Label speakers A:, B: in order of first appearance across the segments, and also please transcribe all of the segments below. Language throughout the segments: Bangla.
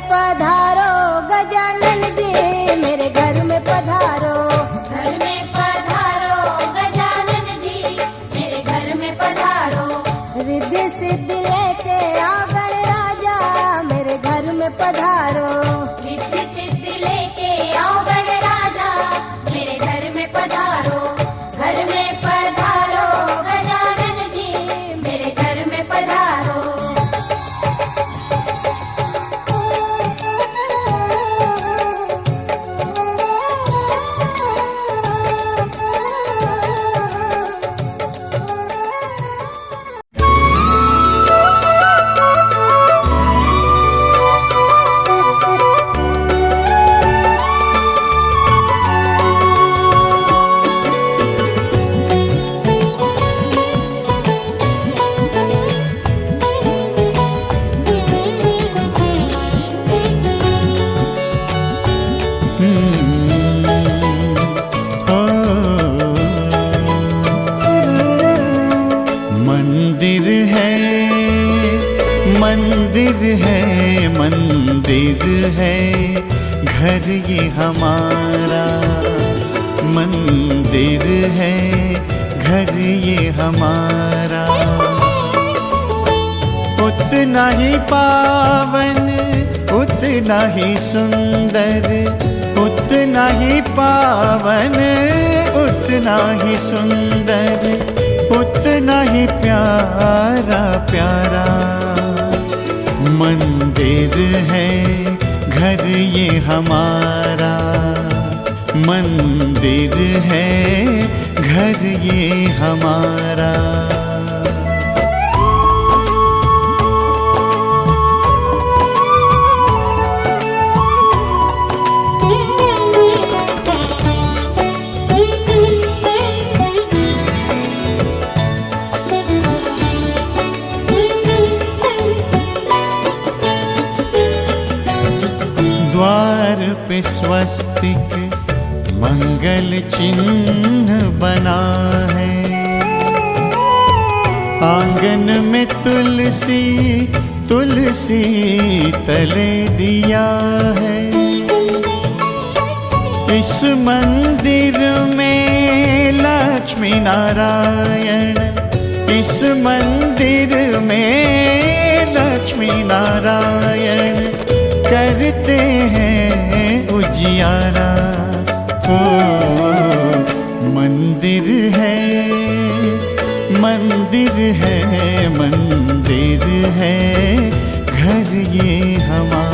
A: पधारो गजानन जी, मेरे घर में पधारो।
B: घर में पधारो गजानन जी, मेरे घर में पधारो।
A: रिद्धि सिद्धि लेके आओ गणराजा, मेरे घर में पधारो।
B: रिद्धि सिद्धि लेके आओ गणराजा, मेरे घर में पधारो। घर में पधारो गजानन जी, मेरे घर में पधारो।
C: मंदिर है, मंदिर है, मंदिर है घर ये हमारा। मंदिर है घर ये हमारा। उतना ही पावन, उतना ही सुंदर, उतना ही पावन, उतना ही सुंदर, उतना ही प्यारा प्यारा। मंदिर है घर ये हमारा। मंदिर है घर ये हमारा। द्वार पे स्वस्तिक मंगल चिन्ह बना है। आंगन में तुलसी, तुलसी तले दिया है। इस मंदिर में लक्ष्मी नारायण, इस मंदिर में लक्ष्मी नारायण करते हैं उजियारा। ओ मंदिर है, मंदिर है, मंदिर है घर ये हमारा।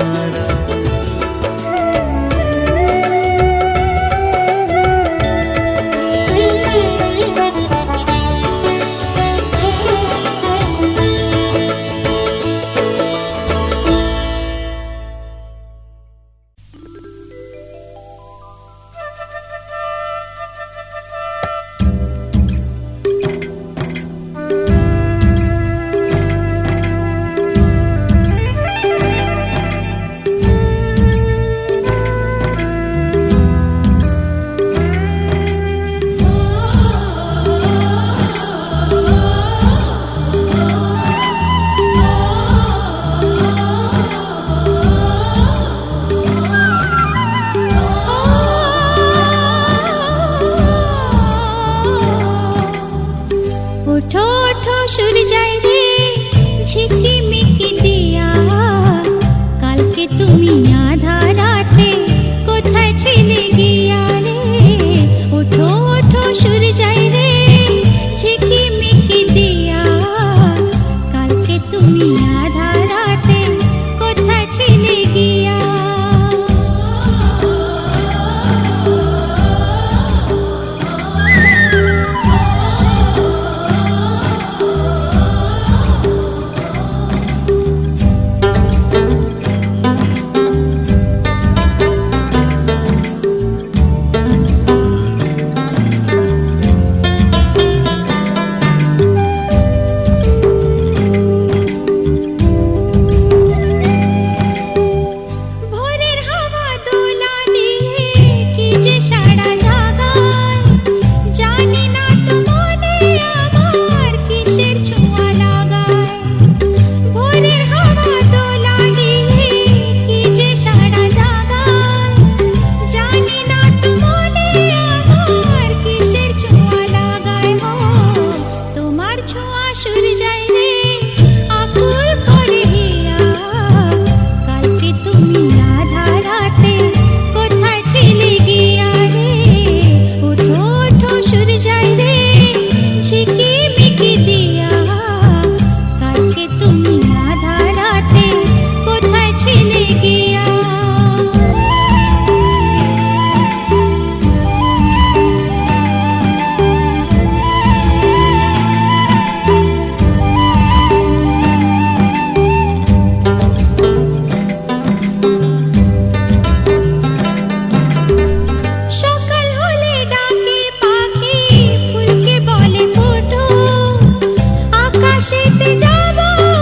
D: আকাশেতে যাব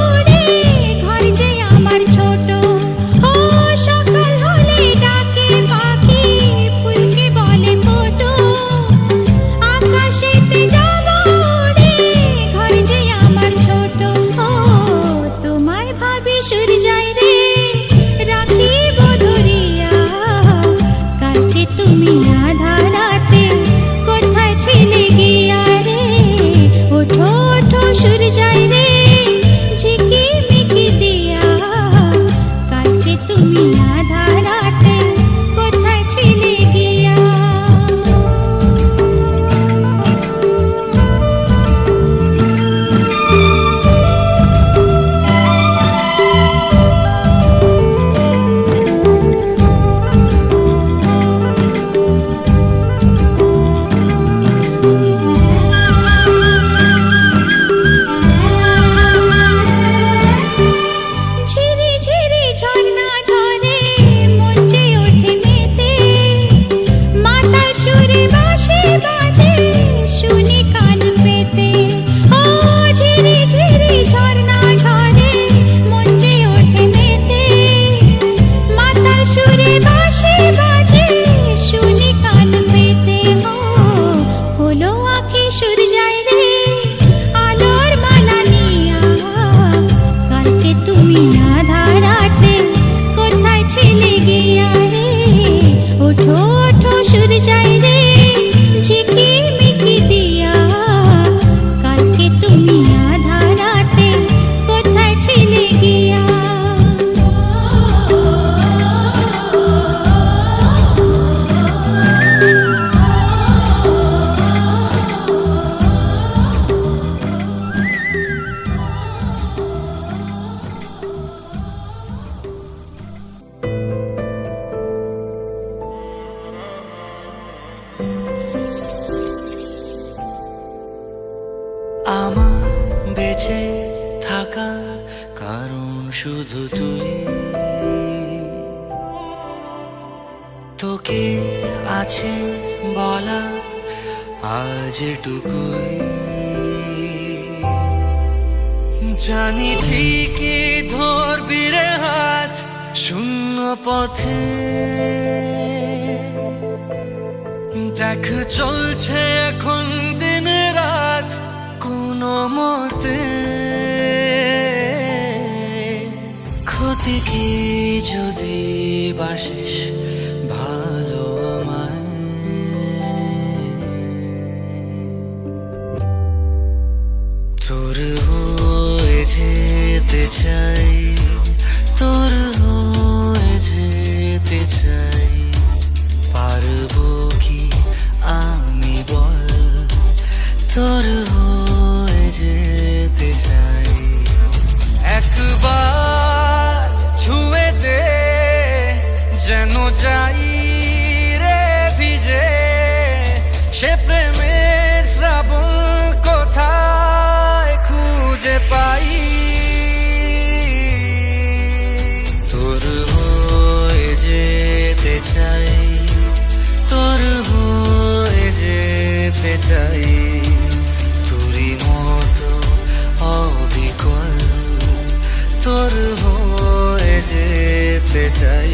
D: উড়ে, ঘর যে আমার ছোট। ও সকাল হলে ডাকে পাখি, ফুলকে বলে ফোটো। আকাশেতে যাব উড়ে, ঘর যে আমার ছোট। ও তোমায় ভাবি সূর্যায় রে, রাখিব ধরিয়া। কালকে তুমি আধার রাতে কোথায় ছিলে গিয়া রে? ওঠো ওঠো সূর্যায় রে, ঝিকিমিকি দিয়া। কালকে তুমি আধার রাতে কোথায় ছিলে গিয়া? ঝিরি ঝিরি ঝর্ণা ঝরে, মন যে ওঠে মেতে। মাতাল সুরে বাঁশি বাজে, শুনি কান পেতে। ও ঝিরি ঝিরি ঝর্ণা ঝরে, মন যে ওঠে মেতে। মাতাল সুরে বাঁশি বাজে, শুনি কান পেতে। ও খোলো আঁখি সূর্যায় রে, আলোর মালা নিয়া। কালকে তুমি আধার রাতে কোথায় ছিলে গিয়া রে? ওঠো ওঠো সূর্যায় রে, ঝিকিমিকি দিয়া। কালকে তুমি আধার রাতে কোথায় ছিলে গিয়া?
E: আমার বেঁচে থাকার কারণ শুধু তুই। তোকে আছে বলা আজ এটুকুই। জানি ঠিকই ধরবি রে হাত শূন্য পথে। দেখ চলছে এখন দিন রাত কোনো মতে। ক্ষতি কি যদি বাসিস ভালো আমায়। তোর হয়ে যেতে চাই, তোর হয়ে যেতে চাই। পারবো কি আমি বল, তোর হয়ে যেতে চাই। একবার ছুঁয়ে দে যেন যাই রে ভিজে। সে প্রেমের শ্রাবণ কোথায় খুঁজে পাই। তোর হয়ে যেতে চাই, তোর হয়ে যেতে চাই। তোরই মতো অবিকল তোর হয়ে যেতে চাই।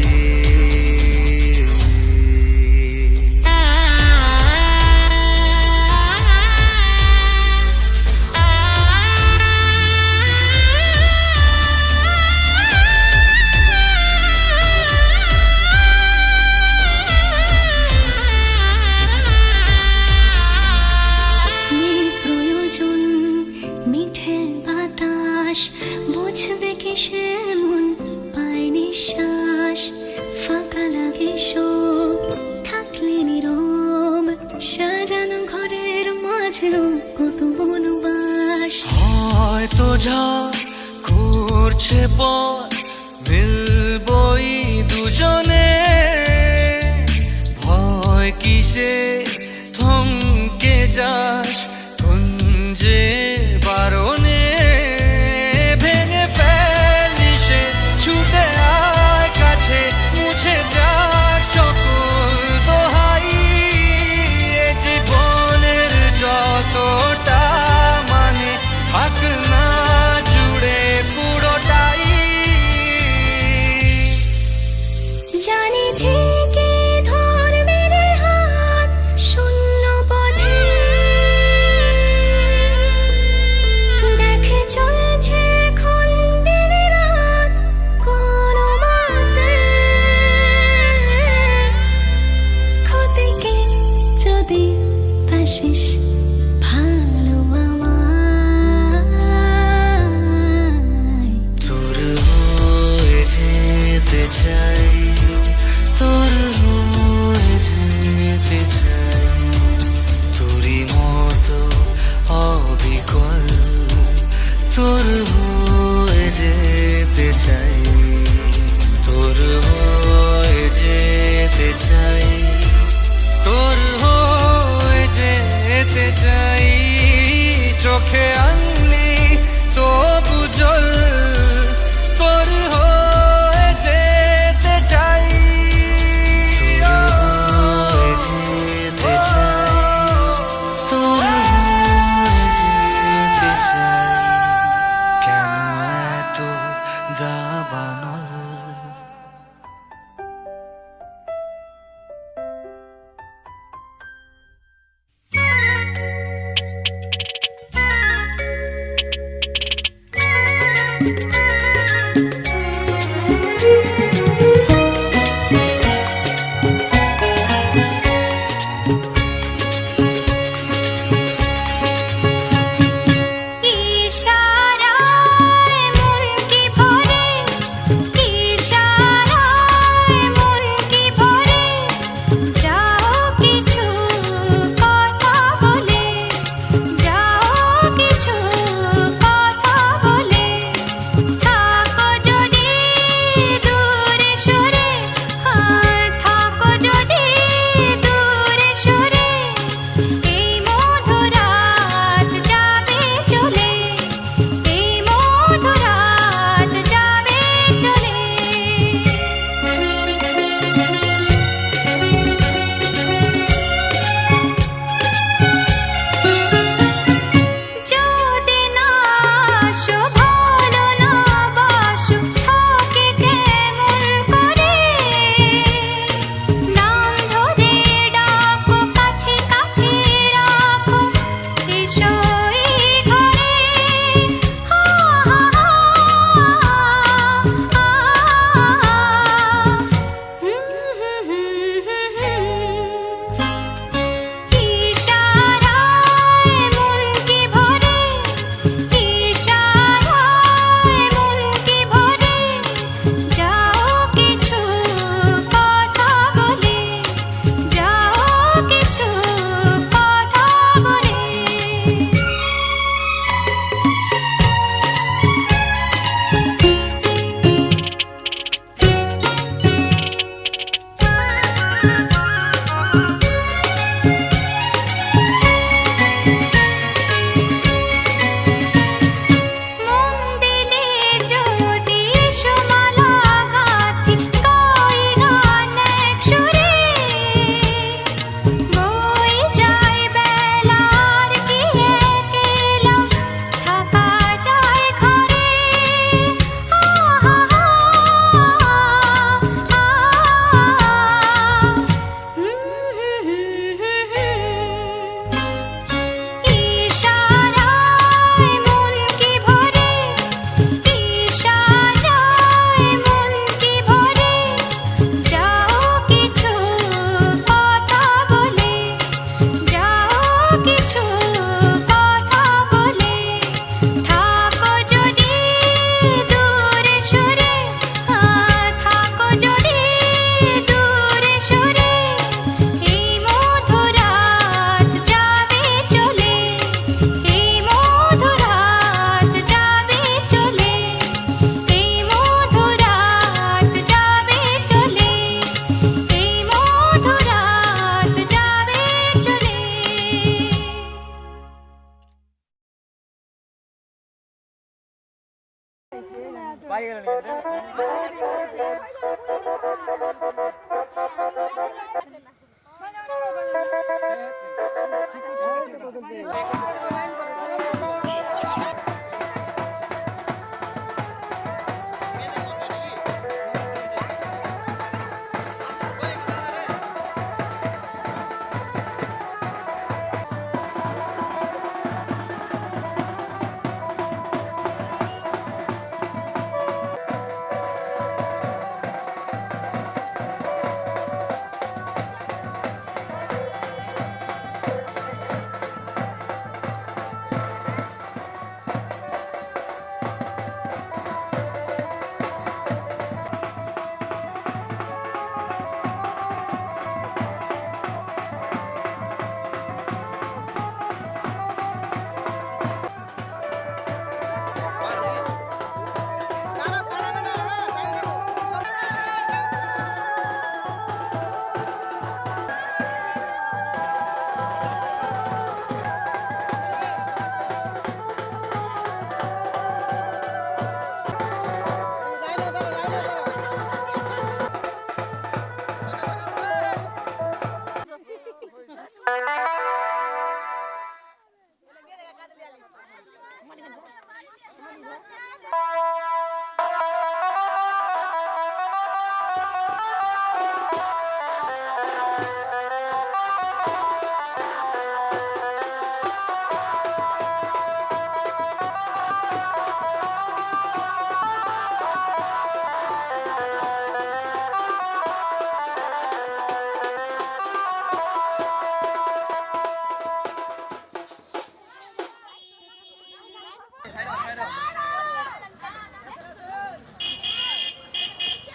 D: বুঝবে কি সে মন পায় নিঃশ্বাস। ফাঁকা লাগে সব থাকলে নীরব, সাজানো ঘরের মাঝেও কত বনবাস।
E: হয়তো যা করছে পথ মিলবই দুজনে। ভয় কিসে থমকে যাস কুঞ্জে বারণে। ভেঙে ফেলি সে ছুটে আয় কাছে, মুছে যা সকল দোহাই। এ জীবনের যতটা মানে থাক না তোর হয়ে যেতে চাই, তোর হয়ে যেতে চাই, তোর হয়ে যেতে চাই। চোখে আনলি তবু জল, তোর হয়ে যেতে চাই, হয়ে যেতে চাই, তোর হয়ে যেতে চাই। কেন এত দাবানল?
D: ইশারায় মন কি ভরে, ইশারায় মন কি ভরে, যাও কিছু কথা বলে, যাও কিছু কথা বলে, থাকো যদি দূরে সরে, থাকো যদি দূরে সরে, এই মধুরাত যাবে চলে, এই মধুরাত যাবে চলে। যদি না আসো ভালো না বাসো, থাকে কেমন করে, নাম ধরে ডাকো, কাছে কাছে রাখো, এসো এই ঘরে। হা হা হা ইশারায় মন কি ভরে, ইশারায় মন কি ভরে, যাও কিছু কথা বলে, যাও কিছু কথা বলে। মন দিলে যদি সুমালা গাথি, গাই গান এক সুরে, বই যায় বেলার কি একলা, থাকা যায় ঘরে। ইশারায় মন কি ভরে, ইশারায় মন কি ভরে, যাও কিছু কথা বলে, যাও কিছু কথা বলে, থাকো যদি দূরে সরে, থাকো যদি দূরে সরে, এই মধুরাত যাবে চলে, এই মধুরাত যাবে চলে, এই মধুরাত যাবে চলে, এই মধুরাত যাবে চলে।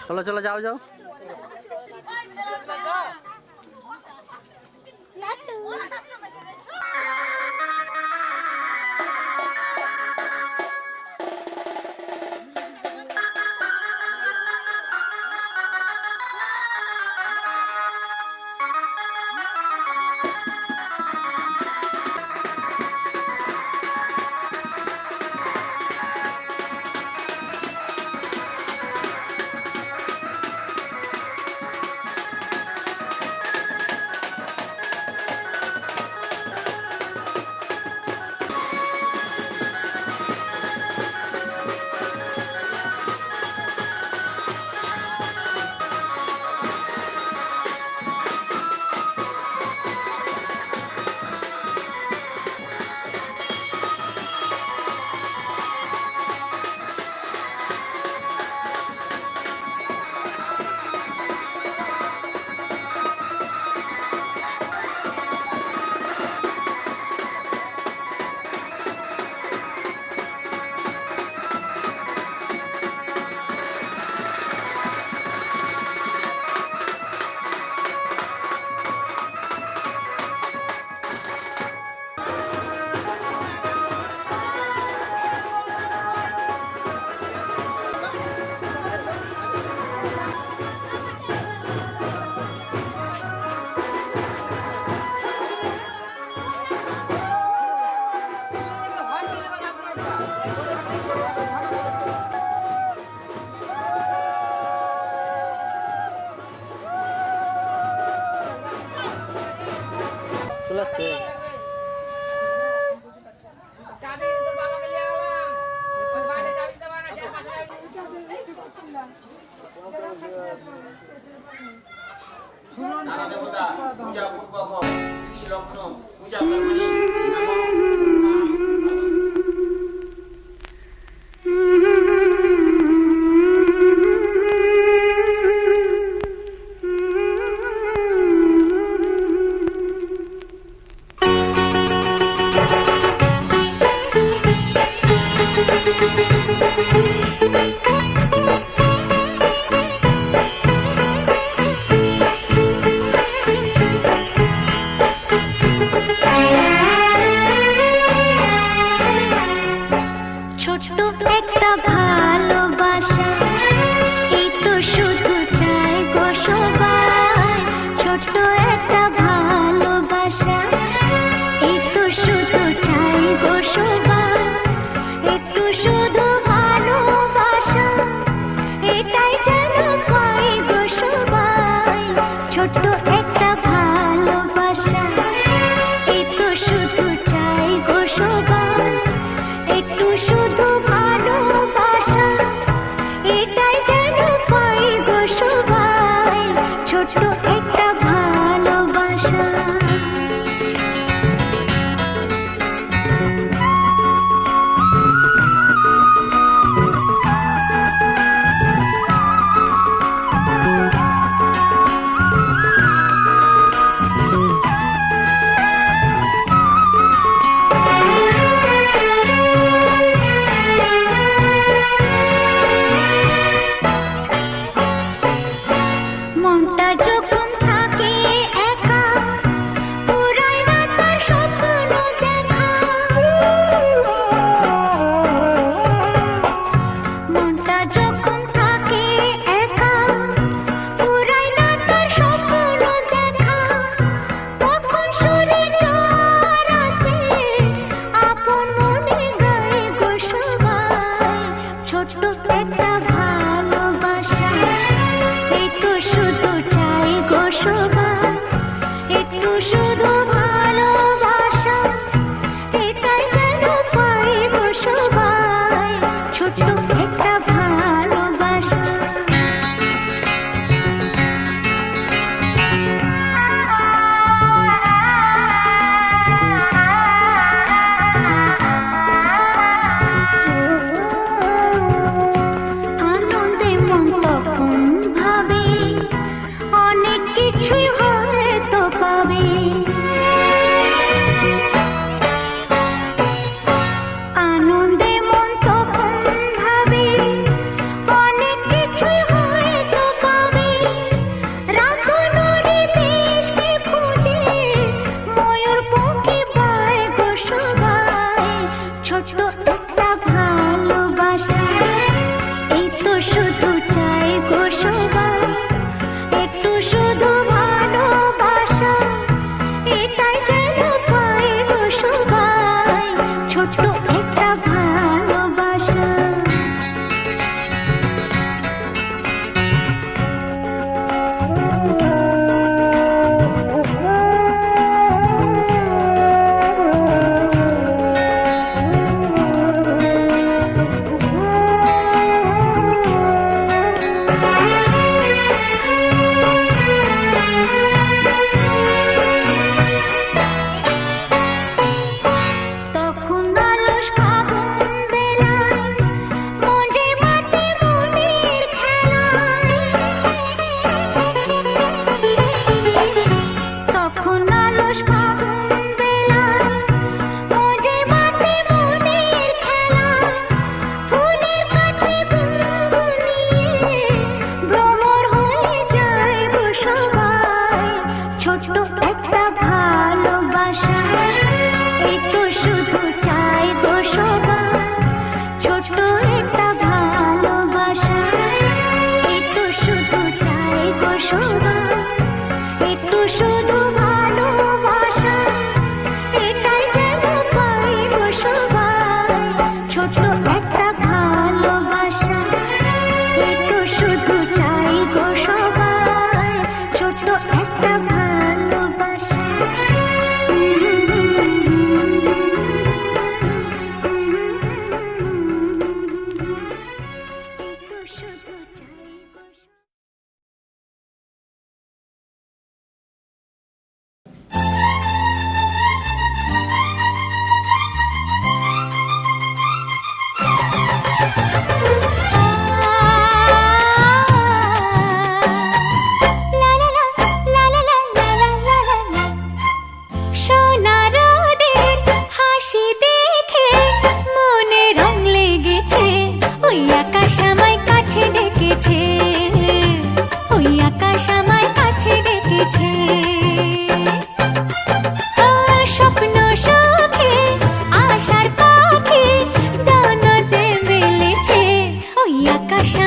F: চলো চলো যাও যাও। চলে আসছে।
G: नाना देवता पूजा पूर्वक श्री लग्न पूजा कर्मणि नमो
D: আনন্দে মন তখন ভাবে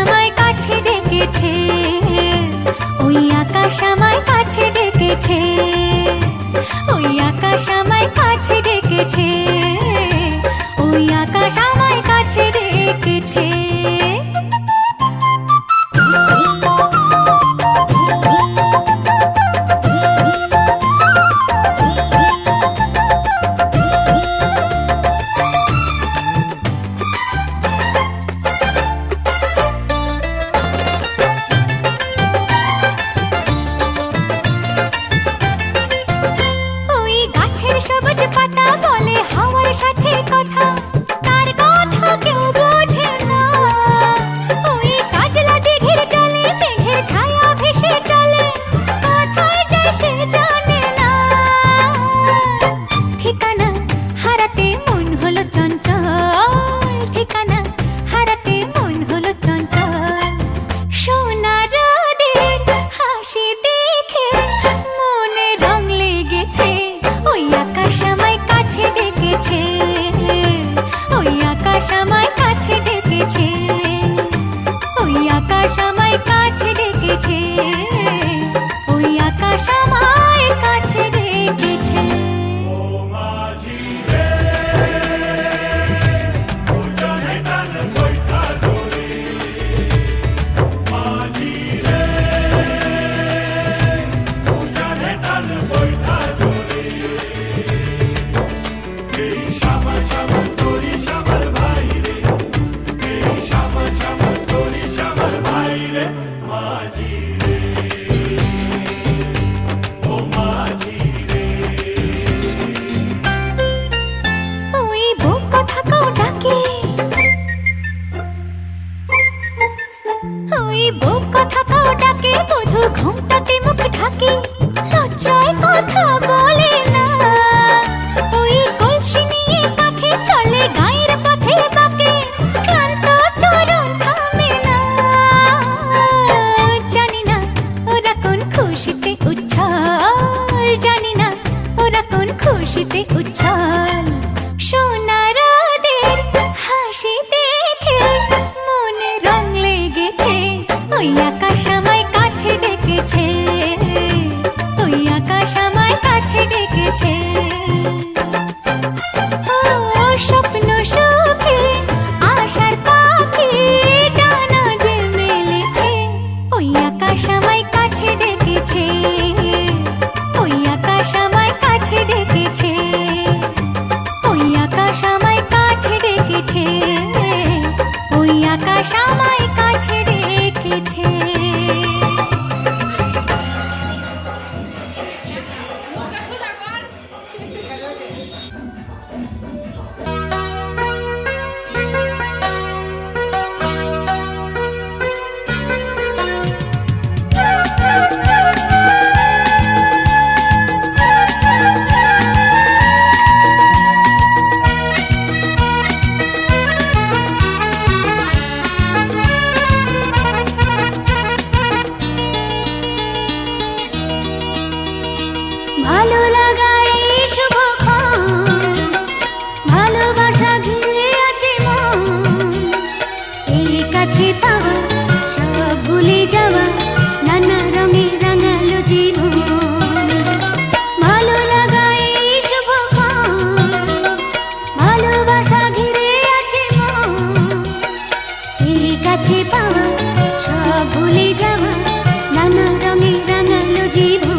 D: আমায় কাছে ডেকেছে, ওই আকাশ আমায় কাছে ডেকেছে, ওই আকাশ আমায় কাছে ডেকেছে, ওই আকাশ আমায় কাছে ডেকেছে। সবুজ পাতা বলে হাওয়ার সাথে কথা, তার কথা কেউ বোঝে না। ওই কাজলা দিঘির জলে মেঘের ছায়া ভেসে চলে, কোথায় যায় সে জানে না। ঠিকানা হারাতে মন হলো চঞ্চল, ঠিকানা হারাতে মন হলো চঞ্চল। সোনা রোদের হাসি দেখে মনে রং লেগেছে, ওই আকাশ আমায় কাছে ডেকেছে, ওই আকাশ আমায় কাছে ডেকেছে, ওই আকাশ আমায় কাছে ডেকেছে, ওই আকাশ আমায় কাছে ডেকেছে। ওই বুক কথাকেও ডাকে, ওই বুক কথাকেও ডাকে, বধূ ঘুমটাতে মুখ ঢাকে, লজ্জায় কথা বলে না। ওই কলসি নিয়ে কাঁখে চলে গায়ের পথে বাঁকে, ক্লান্ত চরণ থামে না। জানি না ওরা কোন খুশিতে উচ্ছল, জানি না ওরা কোন খুশিতে উচ্ছল। সোনা রোদের হাসি দেখে মনে রং লেগেছে, ওই আকাশ আমায় কাছে ডেকেছে, ওই আকাশ আমায় কাছে ডেকেছে। ও স্বপ্ন সুখে আশার পাখি ডানা যে মেলেছে, ওই আকাশ আমায় কাছে ডেকেছে, ওই আকাশ আমায় কাছে ডেকেছে, ওই আকাশ আমায় কাছে ডেকেছে, ওই আকাশ আমায় কাছে ডেকেছে। ভালো লাগা এই শুভক্ষণ, ভালোবাসা ঘিরে আছে মন, এই কাছে পাওয়া সব ভুলে যাওয়া, নানা রঙে রাঙালো জীবন। ভালো লাগা এই শুভক্ষণ, ভালোবাসা ঘিরে আছে মন, এই কাছে পাওয়া সব ভুলে যাওয়া, নানা রঙে রাঙালো জীবন।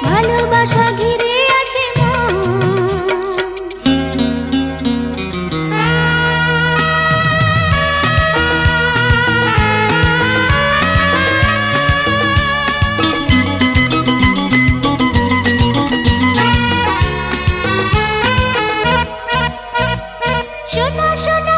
D: ভালোবাসা ঘিরে আছে মন। সোনা সোনা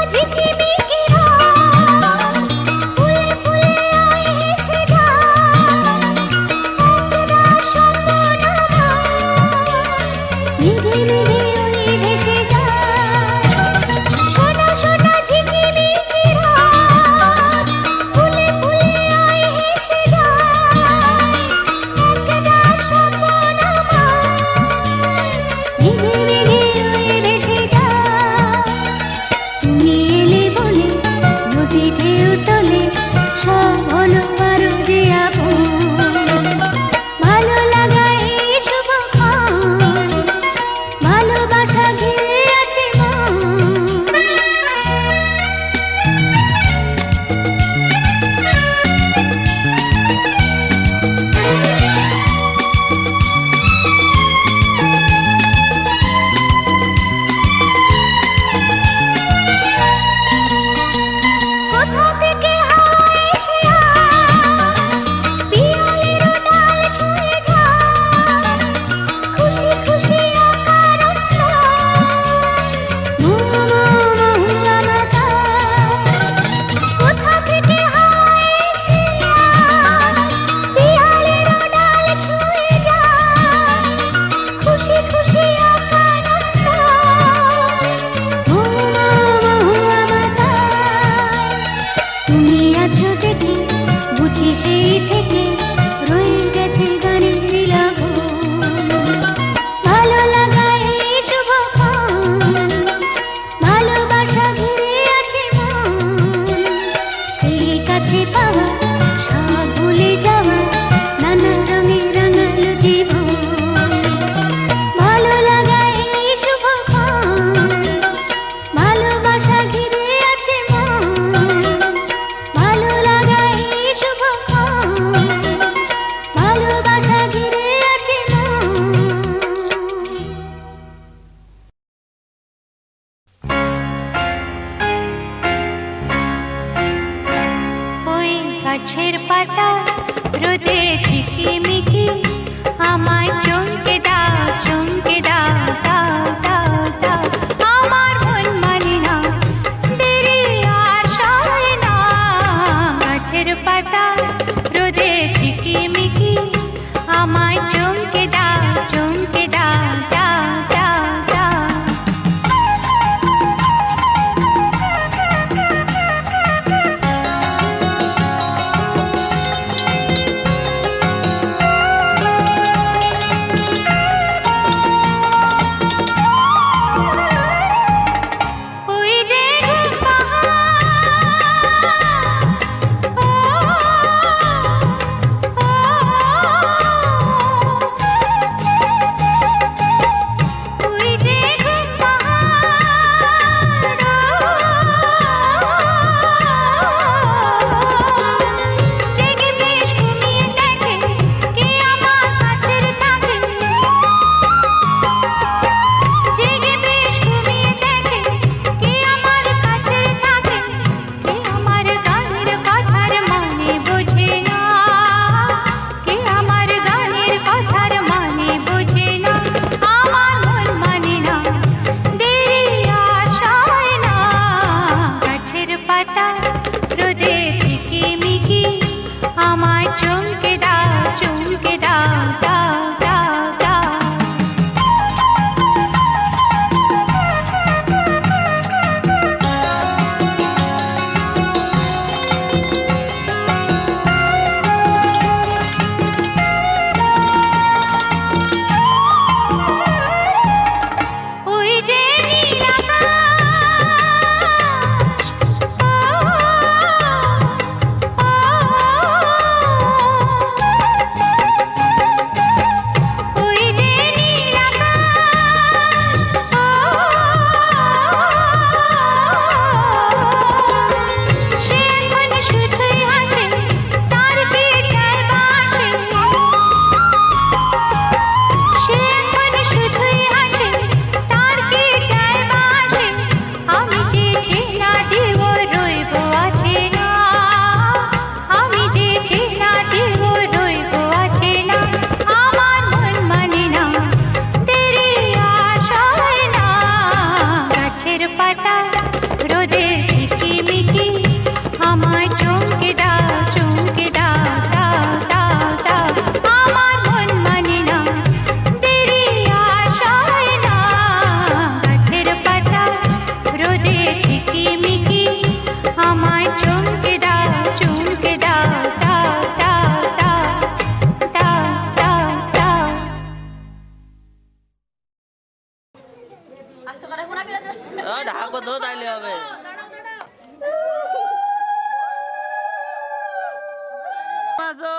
D: ভালোবাসা ঘিরে আছে মন। কোথা থেকে হাওয়া এসে আজ পিয়ালির ডাল ছুঁয়ে যায়, খুশি খুশি অকারণ মহুয়া মাতায়। কোথা থেকে হাওয়া এসে আজ পিয়ালির ডাল ছুঁয়ে যায়, খুশি খুশি অকারণ মহুয়া মাতায়। তুমি আছো দেখে বুঝি সেই থেকে রয়ে গেছে গানের লাগুন। ভালো লাগা এই শুভক্ষণ, ভালোবাসা ঘিরে আছে মন। এই কাছে পাওয়া সব ভুলে যাওয়া, নানা রঙে রাঙালো জীবন। ভালো লাগা এই শুভক্ষণ, ভালোবাসা ঘিরে আছে মন। ভালো লাগা এই শুভক্ষণ, ভালোবাসা ঘিরে আছে মন। ওই গাছের পাতা রোদে ঝিকিমিকি, আমায় চমকে দাও চমকে দাও দাও দাও দাও। আমার মন মানে না, দেরি আর সয় না। গাছের পাতা রোদে ঝিকিমিকি, আমায় চমকে দাও চমকে দাও দাও দাও দাও। ওই যে ঘুম ওই যে ঘুম জেগে বেশ ঘুমিয়ে দেখে কে আমার কাছের থাকে। জেগে বেশ ঘুমিয়ে দেখে কে আমার কাছের থাকে। কে আমার গানের কথার মানে বোঝে না, কে আমার গানের কথার মানে বোঝে না। আমার মন মানে না, দেরি আর সয় না। গাছের পাতা রোদে ঝিকিমিকি, আমায় চমকে দাও চমকে দাও দাও দাও দাও। ওই যে নীল আকাশ, ওই যে নীল আকাশ। সে এখন শুধুই হাসে, তার কি চায় বাসে। সে এখন শুধুই হাসে, তার কি চায় বাসে। আমি যে চেনা দেব রইব আছে না, আমি যে চেনা দেব রইব আছে না। আমার মন মানে না, দেরি আর সয় না। গাছের পাতা রোদে ঝিকিমিকি, আমায় চমকে দাও চমকে দাও দাও দাও দাও। আমার মন মানে না, দেরি আর সয় না। গাছের পাতা রোদে ঝিকিমিকি, আমায় চমকে দাও চমকে দাও দাও দাও দাও দাও দাও দাও।
F: ঢাকো তো তাইলে হবে। আসো।